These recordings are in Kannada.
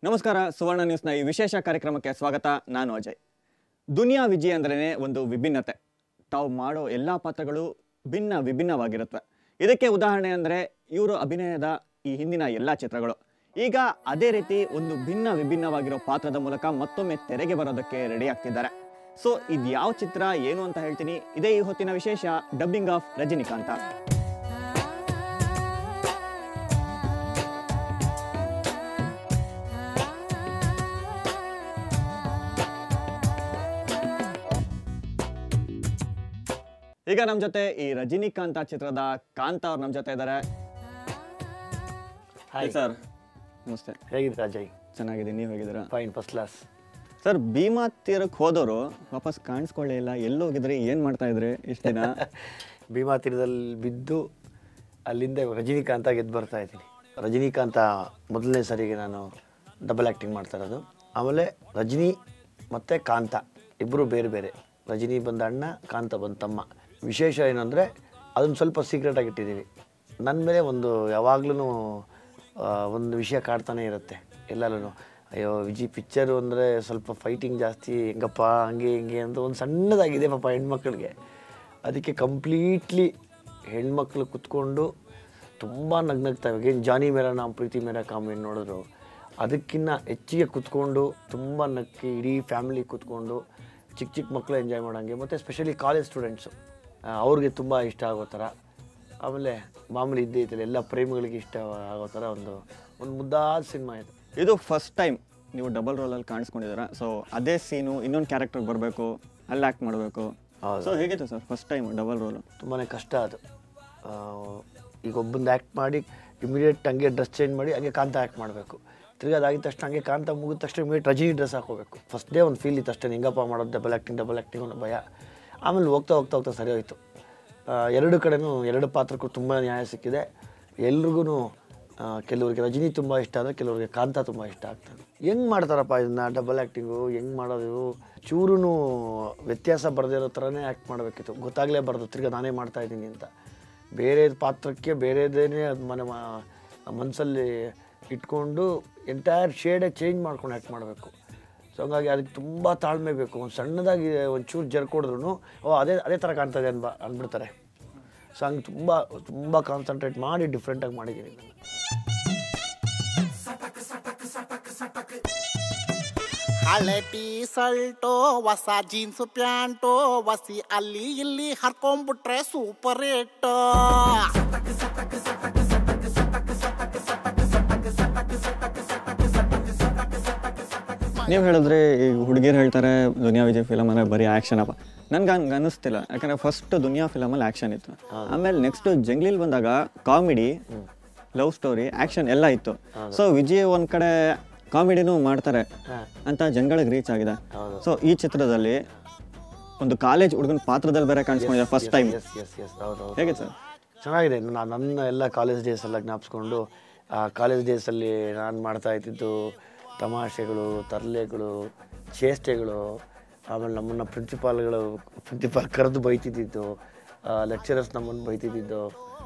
ನಮಸ್ಕಾರ, ಸುವರ್ಣ ನ್ಯೂಸ್ನ ಈ ವಿಶೇಷ ಕಾರ್ಯಕ್ರಮಕ್ಕೆ ಸ್ವಾಗತ. ನಾನು ಅಜಯ್. ದುನಿಯಾ ವಿಜಯ್ ಅಂದ್ರೇ ಒಂದು ವಿಭಿನ್ನತೆ. ತಾವು ಮಾಡೋ ಎಲ್ಲ ಪಾತ್ರಗಳು ವಿಭಿನ್ನವಾಗಿರುತ್ತವೆ. ಇದಕ್ಕೆ ಉದಾಹರಣೆ ಅಂದರೆ ಇವರು ಅಭಿನಯದ ಈ ಹಿಂದಿನ ಎಲ್ಲ ಚಿತ್ರಗಳು. ಈಗ ಅದೇ ರೀತಿ ಒಂದು ವಿಭಿನ್ನವಾಗಿರೋ ಪಾತ್ರದ ಮೂಲಕ ಮತ್ತೊಮ್ಮೆ ತೆರೆಗೆ ಬರೋದಕ್ಕೆ ರೆಡಿ ಆಗ್ತಿದ್ದಾರೆ. ಸೊ ಇದು ಯಾವ ಚಿತ್ರ ಏನು ಅಂತ ಹೇಳ್ತೀನಿ. ಇದೇ ಈ ಹೊತ್ತಿನ ವಿಶೇಷ, ಡಬ್ಬಿಂಗ್ ಆಫ್ ರಜನಿಕಾಂತ. ಈಗ ನಮ್ಮ ಜೊತೆ ಈ ರಜನಿಕಾಂತ ಚಿತ್ರದ ಕಾಂತ ಅವ್ರು ನಮ್ಮ ಜೊತೆ ಇದ್ದಾರೆ. ಹಾಯ್ ಸರ್, ನಮಸ್ತೆ. ಹೇಗಿದ್ದೀರಾ ಅಜಯ್? ಚೆನ್ನಾಗಿದ್ದೀನಿ, ನೀವು ಹೇಗಿದ್ದೀರಾ? Fine, first class. Sir, Bhima ತೀರಕ್ಕೆ ಹೋದವರು ವಾಪಸ್ ಕಾಣಿಸ್ಕೊಳ್ಳೇ ಇಲ್ಲ. ಎಲ್ಲೋಗಿದ್ರಿ, ಏನು ಮಾಡ್ತಾ ಇದ್ರಿ ಇಷ್ಟು ದಿನ? ಭೀಮಾ ತೀರದಲ್ಲಿ ಬಿದ್ದು ಅಲ್ಲಿಂದ ರಜನಿಕಾಂತ ಗೆದ್ದು ಬರ್ತಾ ಇದ್ದೀನಿ. ರಜನಿಕಾಂತ ಮೊದಲನೇ ಸರಿಗೆ ನಾನು ಡಬಲ್ ಆ್ಯಕ್ಟಿಂಗ್ ಮಾಡ್ತಾ ಇರೋದು. ಆಮೇಲೆ ರಜನಿ ಮತ್ತು ಕಾಂತ ಇಬ್ಬರು ಬೇರೆ ಬೇರೆ. ರಜನಿ ಬಂದ ಅಣ್ಣ, ಕಾಂತ ಬಂದ ತಮ್ಮ. ವಿಶೇಷ ಏನಂದರೆ ಅದನ್ನು ಸ್ವಲ್ಪ ಸೀಕ್ರೆಟಾಗಿ ಇಟ್ಟಿದ್ದೀವಿ. ನನ್ನ ಮೇಲೆ ಒಂದು ಯಾವಾಗಲೂ ಒಂದು ವಿಷಯ ಕಾಡ್ತಾನೆ ಇರುತ್ತೆ ಎಲ್ಲರೂ. ಅಯ್ಯೋ ವಿಜಿ ಪಿಕ್ಚರು ಅಂದರೆ ಸ್ವಲ್ಪ ಫೈಟಿಂಗ್ ಜಾಸ್ತಿ, ಹೆಂಗಪ್ಪ ಹಂಗೆ ಹಿಂಗೆ ಅಂತ ಒಂದು ಸಣ್ಣದಾಗಿದೆ ಪಾಪ ಹೆಣ್ಮಕ್ಳಿಗೆ. ಅದಕ್ಕೆ ಕಂಪ್ಲೀಟ್ಲಿ ಹೆಣ್ಮಕ್ಳು ಕುತ್ಕೊಂಡು ತುಂಬ ನಗ್ನಗ್ತಾವೆ. ಏನು ಜಾನಿ ಮೇರಾ ನಾಮ್ ಪ್ರೀತಿ ಮೇರಾ ಕಾಮೆಂಟ್ ನೋಡಿದ್ರು ಅದಕ್ಕಿಂತ ಹೆಚ್ಚಿಗೆ ಕುತ್ಕೊಂಡು ತುಂಬ ನಕ್ಕಿ ಇಡೀ ಫ್ಯಾಮಿಲಿ ಕುತ್ಕೊಂಡು ಚಿಕ್ಕ ಮಕ್ಕಳು ಎಂಜಾಯ್ ಮಾಡೋಂಗೆ. ಮತ್ತು ಸ್ಪೆಷಲಿ ಕಾಲೇಜ್ ಸ್ಟೂಡೆಂಟ್ಸು ಅವ್ರಿಗೆ ತುಂಬ ಇಷ್ಟ ಆಗೋ ಥರ. ಆಮೇಲೆ ಮಾಮೂಲಿ ಇದ್ದೇ ಇತ್ತಲ್ಲ, ಎಲ್ಲ ಪ್ರೇಮಿಗಳಿಗೆ ಇಷ್ಟ ಆಗೋ ಥರ ಒಂದು ಮುದ್ದಾದ ಸಿನಿಮಾ ಇದು. ಇದು ಫಸ್ಟ್ ಟೈಮ್ ನೀವು ಡಬಲ್ ರೋಲಲ್ಲಿ ಕಾಣಿಸ್ಕೊಂಡಿದ್ದೀರಾ. ಸೊ ಅದೇ ಸೀನು ಇನ್ನೊಂದು ಕ್ಯಾರೆಕ್ಟರ್ ಬರಬೇಕು, ಅಲ್ಲಿ ಆ್ಯಕ್ಟ್ ಮಾಡಬೇಕು. ಸೊ ಹೇಗಿತ್ತು sir first time double role? ತುಂಬಾ ಕಷ್ಟ ಅದು. ಈಗ ಒಬ್ಬಂದು ಆ್ಯಕ್ಟ್ ಮಾಡಿ ಇಮಿಡಿಯೇಟ್ ಹಂಗೆ ಡ್ರೆಸ್ ಚೇಂಜ್ ಮಾಡಿ ಹಂಗೆ ಕಾಂತ ಆ್ಯಕ್ಟ್ ಮಾಡಬೇಕು. ತಿರ್ಗಿ ಅದಾಗಿದ ತಕ್ಷಣ ಹಂಗೆ ಕಾಂತ ಮುಗಿದ ತಕ್ಷಣ ಇಮಿಡಿಯೇಟ್ ರಜನಿ ಡ್ರೆಸ್ ಹಾಕೋಬೇಕು. ಫಸ್ಟ್ ಡೇ ಒಂದು ಫೀಲ್ ಇತ್ತು ಅಷ್ಟೇ, ಹೆಂಗಪ್ಪ ಮಾಡೋದು ಡಬಲ್ ಆ್ಯಕ್ಟಿಂಗ್ ಅನ್ನೋ ಭಯ. ಆಮೇಲೆ ಹೋಗ್ತಾ ಸರಿ ಹೋಯಿತು. ಎರಡು ಕಡೆನೂ ಎರಡು ಪಾತ್ರಕ್ಕೂ ತುಂಬ ನ್ಯಾಯ ಸಿಕ್ಕಿದೆ. ಎಲ್ರಿಗೂ ಕೆಲವ್ರಿಗೆ ರಜನಿ ತುಂಬ ಇಷ್ಟ ಆದರೆ ಕೆಲವ್ರಿಗೆ ಕಾಂತ ತುಂಬ ಇಷ್ಟ ಆಗ್ತದೆ. ಹೆಂಗೆ ಮಾಡ್ತಾರಪ್ಪ ಇದನ್ನು ಡಬಲ್ ಆ್ಯಕ್ಟಿಂಗು, ಹೆಂಗೆ ಮಾಡೋದು? ಚೂರೂ ವ್ಯತ್ಯಾಸ ಬರದೇ ಇರೋ ಥರನೇ ಆ್ಯಕ್ಟ್ ಮಾಡಬೇಕಿತ್ತು. ಗೊತ್ತಾಗಲೇಬಾರ್ದು ತಿರ್ಗಿ ನಾನೇ ಮಾಡ್ತಾಯಿದ್ದೀನಿ ಅಂತ. ಬೇರೆ ಪಾತ್ರಕ್ಕೆ ಬೇರೆದೇನೇ ಅದು ಮನಸ್ಸಲ್ಲಿ ಇಟ್ಕೊಂಡು ಎಂಟೈರ್ ಶೇಡೇ ಚೇಂಜ್ ಮಾಡ್ಕೊಂಡು ಆ್ಯಕ್ಟ್ ಮಾಡಬೇಕು. ಸೊ ಹಂಗಾಗಿ ಅದಕ್ಕೆ ತುಂಬ ತಾಳ್ಮೆ ಬೇಕು. ಒಂದು ಸಣ್ಣದಾಗಿ ಒಂಚೂರು ಜರ್ಕೊಡಿದ್ರು ಅದೇ ಥರ ಕಾಣ್ತದೆ ಅಂದ್ಬಿಡ್ತಾರೆ. ಸೊ ಹಂಗೆ ತುಂಬ ಕಾನ್ಸಂಟ್ರೇಟ್ ಮಾಡಿ ಡಿಫ್ರೆಂಟಾಗಿ ಮಾಡಿದ್ದೀನಿ ನಾನು. ಹಳೆ ಟೀ ಶರ್ಟು, ಹೊಸ ಜೀನ್ಸ್ ಪ್ಯಾಂಟು, ವಸಿ ಅಲ್ಲಿ ಇಲ್ಲಿ ಹರ್ಕೊಂಡ್ಬಿಟ್ರೆ ಸೂಪರ್ ಹಿಟ್. ನೀವು ಹೇಳಿದ್ರೆ ಈ ಹುಡುಗಿರು ಹೇಳ್ತಾರೆ ದುನಿಯಾ ವಿಜಯ್ ಫಿಲಮ್ ಅಂದರೆ ಬರೀ ಆ್ಯಕ್ಷನ್ ಅಪ್ಪ. ನನ್ಗೆ ಹಂಗೆ ಅನ್ನಿಸ್ತಿಲ್ಲ. ಯಾಕಂದರೆ ಫಸ್ಟ್ ದುನಿಯಾ ಫಿಲಮಲ್ಲಿ ಆ್ಯಕ್ಷನ್ ಇತ್ತು, ಆಮೇಲೆ ನೆಕ್ಸ್ಟ್ ಜಂಗ್ಲಿಲ್ ಬಂದಾಗ ಕಾಮಿಡಿ, ಲವ್ ಸ್ಟೋರಿ, ಆ್ಯಕ್ಷನ್ ಎಲ್ಲ ಇತ್ತು. ಸೊ ವಿಜಯ್ ಒಂದು ಕಡೆ ಕಾಮಿಡಿನೂ ಮಾಡ್ತಾರೆ ಅಂತ ಜನಗಳಿಗೆ ರೀಚ್ ಆಗಿದೆ. ಸೊ ಈ ಚಿತ್ರದಲ್ಲಿ ಒಂದು ಕಾಲೇಜ್ ಹುಡುಗನ ಪಾತ್ರದಲ್ಲಿ ಬೇರೆ ಕಾಣಿಸ್ಕೊಂಡಿದೆ ಫಸ್ಟ್ ಟೈಮ್. ಹೇಗೆ ಸರ್? ಚೆನ್ನಾಗಿದೆ. ನನ್ನ ಎಲ್ಲ ಕಾಲೇಜ್ ಡೇಸ್ ಎಲ್ಲ ಜ್ಞಾಪಿಸ್ಕೊಂಡು ಕಾಲೇಜ್ ಡೇಸಲ್ಲಿ ನಾನು ಮಾಡ್ತಾ ಇದ್ದಿದ್ದು ತಮಾಷೆಗಳು, ತರಲೆಗಳು, ಚೇಷ್ಟೆಗಳು. ಆಮೇಲೆ ನಮ್ಮನ್ನು ಪ್ರಿನ್ಸಿಪಾಲ್ ಕರೆದು ಬೈತಿದ್ದಿದ್ದು, ಲೆಕ್ಚರರ್ಸ್ ನಮ್ಮನ್ನು ಬೈತಿದ್ದಿದ್ದು.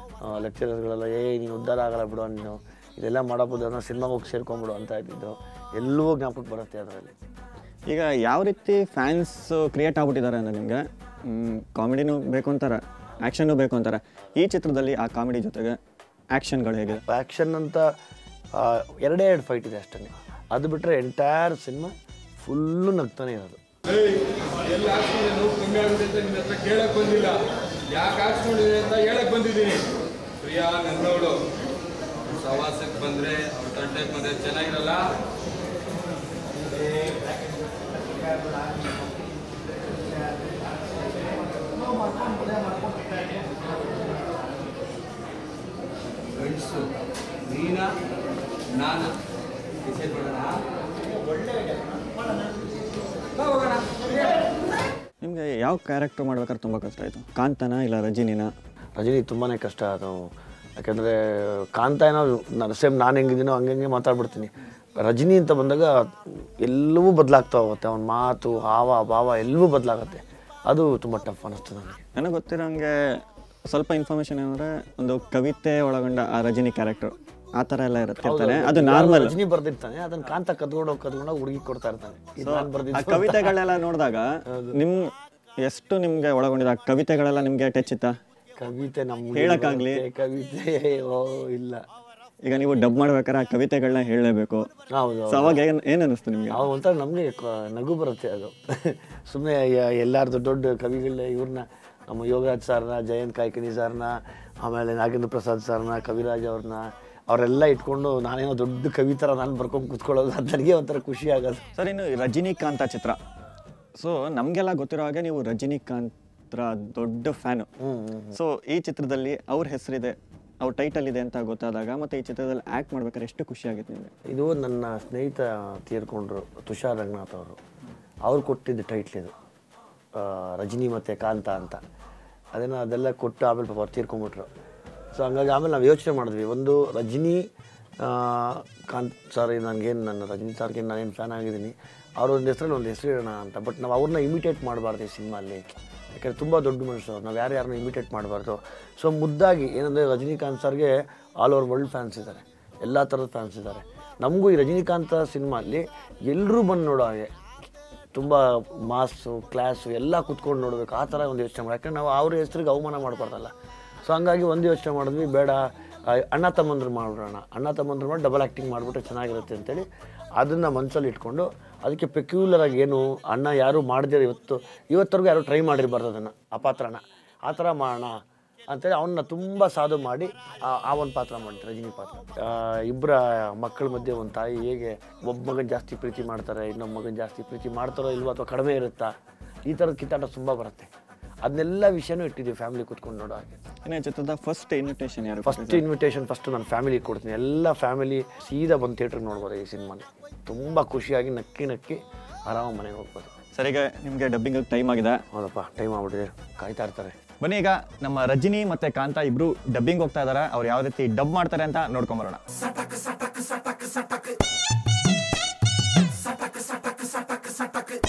ಲೆಕ್ಚರರ್ಸ್ಗಳೆಲ್ಲ ನೀನು ಉದ್ಧಾರ ಆಗಲ್ಲ ಬಿಡು, ನೀನು ಇದೆಲ್ಲ ಮಾಡೋಬೋದು ಅನ್ನೋ ಸಿನಿಮಾಗೆ ಹೋಗಿ ಸೇರ್ಕೊಂಬಿಡು ಅಂತ ಇದ್ದಿದ್ದು ಎಲ್ಲವೂ ಜ್ಞಾಪಕಕ್ಕೆ ಬರುತ್ತೆ ಅದರಲ್ಲಿ. ಈಗ ಯಾವ ರೀತಿ ಫ್ಯಾನ್ಸ್ ಕ್ರಿಯೇಟ್ ಆಗ್ಬಿಟ್ಟಿದ್ದಾರೆ ಅಂದರೆ ನಿಮಗೆ ಕಾಮಿಡಿನೂ ಬೇಕು ಅಂತಾರೆ, ಆ್ಯಕ್ಷನ್ನು ಬೇಕು ಅಂತಾರೆ. ಈ ಚಿತ್ರದಲ್ಲಿ ಆ ಕಾಮಿಡಿ ಜೊತೆಗೆ ಆ್ಯಕ್ಷನ್ಗಳು ಹೇಗಿದೆ? ಆ್ಯಕ್ಷನ್ ಅಂತ ಎರಡೇ ಫೈಟ್ ಇದೆ ಅಷ್ಟೇ. ಅದು ಬಿಟ್ಟರೆ ಎಂಟೈರ್ ಸಿನಿಮಾ ಫುಲ್ಲು ನಗ್ತಾನೆ ಇರೋದು. ಎಲ್ಲ ಕಮ್ಮಿ ಆಗುತ್ತೆ ಅಂತ ನಿಮ್ಮ ಹತ್ರ ಕೇಳಕ್ಕೆ ಬಂದಿಲ್ಲ, ಯಾಕೆ ಹಾಕ್ಸ್ಕೊಂಡಿದೆ ಅಂತ ಹೇಳಕ್ಕೆ ಬಂದಿದ್ದೀನಿ. ಪ್ರಿಯಾ ನನ್ನವಳು ಪ್ರವಾಸಕ್ಕೆ ಬಂದರೆ ಅವ್ರ ತಂಟೆಗೆ ಬಂದರೆ ಚೆನ್ನಾಗಿರಲ್ಲ. ಗಂಡಸು ನೀನಾ ನಾನು ಡಿಸೈಡ್ ಮಾಡೋಣ. ನಿಮಗೆ ಯಾವ ಕ್ಯಾರೆಕ್ಟರ್ ಮಾಡ್ಬೇಕಾದ್ರೆ ತುಂಬ ಕಷ್ಟ ಆಯಿತು? ಕಾಂತನ ಇಲ್ಲ ರಜನಿನ? ರಜನಿ ತುಂಬಾ ಕಷ್ಟ ಅದು. ಯಾಕೆಂದರೆ ಕಾಂತ ಏನೋ ಸೇಮ್ ನಾನು ಹೆಂಗಿದ್ದೀನೋ ಹಂಗೆ ಮಾತಾಡ್ಬಿಡ್ತೀನಿ. ರಜನಿ ಅಂತ ಬಂದಾಗ ಎಲ್ಲವೂ ಬದಲಾಗ್ತಾ ಹೋಗುತ್ತೆ. ಅವನ ಮಾತು, ಹಾವ ಭಾವ ಎಲ್ಲವೂ ಬದಲಾಗುತ್ತೆ. ಅದು ತುಂಬ ಟಫ್ ಅನ್ನಿಸ್ತು ನನಗೆ. ನನಗೆ ಗೊತ್ತಿರೋಂಗೆ ಸ್ವಲ್ಪ ಇನ್ಫಾರ್ಮೇಶನ್ ಏನಂದ್ರೆ ಒಂದು ಕವಿತೆ ಒಳಗೊಂಡ ಆ ರಜನಿ ಕ್ಯಾರೆಕ್ಟರ್ ಆ ಥರ ಎಲ್ಲ ಇರ್ತಿರ್ತಾನೆ, ಅದು ನಾರ್ಮಲ್. ರಜನಿ ಬರ್ದಿರ್ತಾನೆ, ಅದನ್ನ ಕಾಂತ ಕದ್ಕೊಂಡು ಹುಡುಗಿ ಕೊಡ್ತಾ ಇರ್ತಾನೆ. ಆ ಕವಿತೆಗಳೆಲ್ಲ ನೋಡಿದಾಗ ಎಷ್ಟು ನಿಮ್ಗೆ ಒಳಗೊಂಡಿದೆ ಆ ಕವಿತೆಗಳೆಲ್ಲ ನಿಮ್ಗೆ ಟಚ್ ಇತ್ತಾ? ಕವಿತೆ ನಮ್ಗೆ ಹೇಳಕ್ಕಾಗ್ಲಿ? ಕವಿತೆ ಇಲ್ಲ. ಈಗ ನೀವು ಡಬ್ ಮಾಡ್ಬೇಕಾದ್ರೆ ಆ ಕವಿತೆಗಳನ್ನ ಹೇಳಲೇಬೇಕು. ಹೌದು. ಸೊ ಅವಾಗ ಏನು ಅನ್ನಿಸ್ತು ನಿಮ್ಗೆ? ಅವಾಗ ಒಂಥರ ನಮಗೆ ನಗು ಬರುತ್ತೆ. ಅದು ಸುಮ್ಮನೆ ಎಲ್ಲಾರ್ದು ದೊಡ್ಡ ಕವಿಗಳನ್ನ ಇವ್ರನ್ನ ನಮ್ಮ ಯೋಗರಾಜ್ ಸರ್ನ, ಜಯಂತ್ ಕಾಯ್ಕಿಣಿ ಸರ್ನ, ಆಮೇಲೆ ನಾಗೇಂದ್ರ ಪ್ರಸಾದ್ ಸರ್ನ, ಕವಿರಾಜ್ ಅವ್ರನ್ನ ಅವರೆಲ್ಲ ಇಟ್ಕೊಂಡು ನಾನೇನೋ ದೊಡ್ಡ ಕವಿ ಥರ ನಾನು ಬರ್ಕೊಂಡು ಕೂತ್ಕೊಳ್ಳೋದು, ಅದು ನನಗೆ ಒಂಥರ ಖುಷಿ ಆಗೋದು. ಸರ್, ಇನ್ನು ರಜನಿಕಾಂತ ಚಿತ್ರ, ಸೊ ನಮಗೆಲ್ಲ ಗೊತ್ತಿರೋ ಹಾಗೆ ನೀವು ರಜನಿಕಾಂತ್ರ ದೊಡ್ಡ ಫ್ಯಾನು. ಸೊ ಈ ಚಿತ್ರದಲ್ಲಿ ಅವ್ರ ಹೆಸರಿದೆ, ಅವ್ರ ಟೈಟಲ್ ಇದೆ ಅಂತ ಗೊತ್ತಾದಾಗ ಮತ್ತು ಈ ಚಿತ್ರದಲ್ಲಿ ಆ್ಯಕ್ಟ್ ಮಾಡ್ಬೇಕಾದ್ರೆ ಎಷ್ಟು ಖುಷಿ ಆಗಿತ್ತು ನಿಮಗೆ? ಇದು ನನ್ನ ಸ್ನೇಹಿತ ತೀರ್ಕೊಂಡ್ರು, ತುಷಾರ್ ರಂಗನಾಥ್ ಅವರು. ಅವ್ರು ಕೊಟ್ಟಿದ್ದು ಟೈಟ್ಲ್ ಇದು, ರಜನಿ ಮತ್ತು ಕಾಂತ ಅಂತ. ಅದೆಲ್ಲ ಕೊಟ್ಟು ಆಮೇಲೆ ಪಾಪ ಅವ್ರು ತೀರ್ಕೊಂಡ್ಬಿಟ್ರು. ಸೊ ಹಂಗಾಗಿ ಆಮೇಲೆ ನಾವು ಯೋಚನೆ ಮಾಡಿದ್ವಿ, ಒಂದು ರಜನಿ ಕಾಂತ್ ಸರ್, ನನ್ನ ರಜನಿ ಸರ್ಗೆ ನಾನೇನು ಫ್ಯಾನ್ ಆಗಿದ್ದೀನಿ, ಅವ್ರ ಒಂದು ಹೆಸರಲ್ಲಿ ಒಂದು ಹೆಸರು ಇಡೋಣ ಅಂತ. ಬಟ್ ನಾವು ಅವ್ರನ್ನ ಇಮಿಟೇಟ್ ಮಾಡಬಾರ್ದು ಈ ಸಿನಿಮಾಲ್ಲಿ, ಯಾಕಂದರೆ ತುಂಬ ದೊಡ್ಡ ಮನುಷ್ಯರು, ನಾವು ಯಾರ್ಯಾರನ್ನ ಇಮಿಟೇಟ್ ಮಾಡಬಾರ್ದು. ಸೊ ಮುದ್ದಾಗಿ ಏನಂದರೆ ರಜನಿಕಾಂತ್ ಸರ್ಗೆ ಆಲ್ ಓವರ್ ವರ್ಲ್ಡ್ ಫ್ಯಾನ್ಸ್ ಇದ್ದಾರೆ, ಎಲ್ಲ ಥರದ ಫ್ಯಾನ್ಸ್ ಇದ್ದಾರೆ. ನಮಗೂ ಈ ರಜನಿಕಾಂತ ಸಿನಿಮಾಲ್ಲಿ ಎಲ್ಲರೂ ಬಂದು ನೋಡೋ ಹಾಗೆ, ತುಂಬ ಮಾಸು ಕ್ಲಾಸು ಎಲ್ಲ ಕೂತ್ಕೊಂಡು ನೋಡಬೇಕು, ಆ ಥರ ಒಂದು ಯೋಚನೆ ಮಾಡಿ. ಯಾಕಂದ್ರೆ ನಾವು ಅವ್ರ ಹೆಸರಿಗೆ ಅವಮಾನ ಮಾಡಬಾರ್ದಲ್ಲ. ಸೊ ಹಂಗಾಗಿ ಒಂದು ಯೋಚನೆ ಮಾಡಿದ್ವಿ, ಬೇಡ ಅಣ್ಣ ತಮ್ಮಂದ್ರು ಮಾಡಿಬಿಡೋಣ, ಅಣ್ಣ ತಮ್ಮಂದ್ರು ಮಾಡಿ ಡಬಲ್ ಆ್ಯಕ್ಟಿಂಗ್ ಮಾಡಿಬಿಟ್ರೆ ಚೆನ್ನಾಗಿರುತ್ತೆ ಅಂತೇಳಿ ಅದನ್ನು ಮನಸ್ಸಲ್ಲಿ ಇಟ್ಕೊಂಡು, ಅದಕ್ಕೆ ಪೆಕ್ಯುಲರಾಗಿ ಏನು ಅಣ್ಣ ಯಾರೂ ಮಾಡದಿರೋ ಇವತ್ತರೆಗೂ ಯಾರೂ ಟ್ರೈ ಮಾಡಿರಬಾರ್ದು ಅದನ್ನು, ಆ ಪಾತ್ರನ ಆ ಥರ ಮಾಡೋಣ ಅಂತೇಳಿ ಅವನ್ನ ತುಂಬ ಸಾಧು ಮಾಡಿ ಆ ಒಂದು ಪಾತ್ರ ಮಾಡ್ತಾರೆ, ರಜನಿ ಪಾತ್ರ. ಇಬ್ಬರ ಮಕ್ಕಳ ಮಧ್ಯೆ ಒಂದು ತಾಯಿ ಹೇಗೆ ಒಬ್ಬ ಮಗನ ಜಾಸ್ತಿ ಪ್ರೀತಿ ಮಾಡ್ತಾರೆ, ಇನ್ನೊಬ್ಬ ಮಗನ ಜಾಸ್ತಿ ಪ್ರೀತಿ ಮಾಡ್ತಾರೋ ಇಲ್ವೋ ಅಥವಾ ಕಡಿಮೆ ಇರುತ್ತಾ, ಈ ಥರದ ಕಿತ್ತಾಟ ತುಂಬ ಬರುತ್ತೆ. ಅದನ್ನೆಲ್ಲ ವಿಷಯನೂ ಇಟ್ಟಿದ್ದೀವಿ ಫ್ಯಾಮಿಲಿ ಕೂತ್ಕೊಂಡು ನೋಡೋ ಹಾಗೆ. ಇನ್ನು ಚಿತ್ರದ ಫಸ್ಟ್ ಇನ್ವಿಟೇಷನ್ ಯಾರು? ಫಸ್ಟ್ ಇನ್ವಿಟೇಷನ್ ನನ್ನ ಫ್ಯಾಮಿಲಿಗೆ ಕೊಡ್ತೀನಿ. ಎಲ್ಲ ಫ್ಯಾಮಿಲಿ ಸೀದಾ ಬಂದು ಥಿಯೇಟ್ರಿಗೆ ನೋಡ್ಬೋದು ಈ ಸಿನಿಮಾನ. ತುಂಬ ಖುಷಿಯಾಗಿ ನಕ್ಕಿ ಆರಾಮ ಮನೆಗೆ ಹೋಗ್ಬೋದು. ಸರ್, ಈಗ ನಿಮಗೆ ಡಬ್ಬಿಂಗ್ ಟೈಮ್ ಆಗಿದೆ. ಹೌದಪ್ಪ, ಟೈಮ್ ಆಗ್ಬಿಟ್ಟಿದೆ, ಕಾಯ್ತಾ ಇರ್ತಾರೆ. ಬನ್ನಿ, ಈಗ ನಮ್ಮ ರಜನಿ ಮತ್ತೆ ಕಾಂತ ಇಬ್ರು ಡಬ್ಬಿಂಗ್ ಹೋಗ್ತಾ ಇದಾರೆ. ಅವ್ರು ಯಾವ ರೀತಿ ಡಬ್ ಮಾಡ್ತಾರೆ ಅಂತ ನೋಡ್ಕೊಂಬರೋಣ.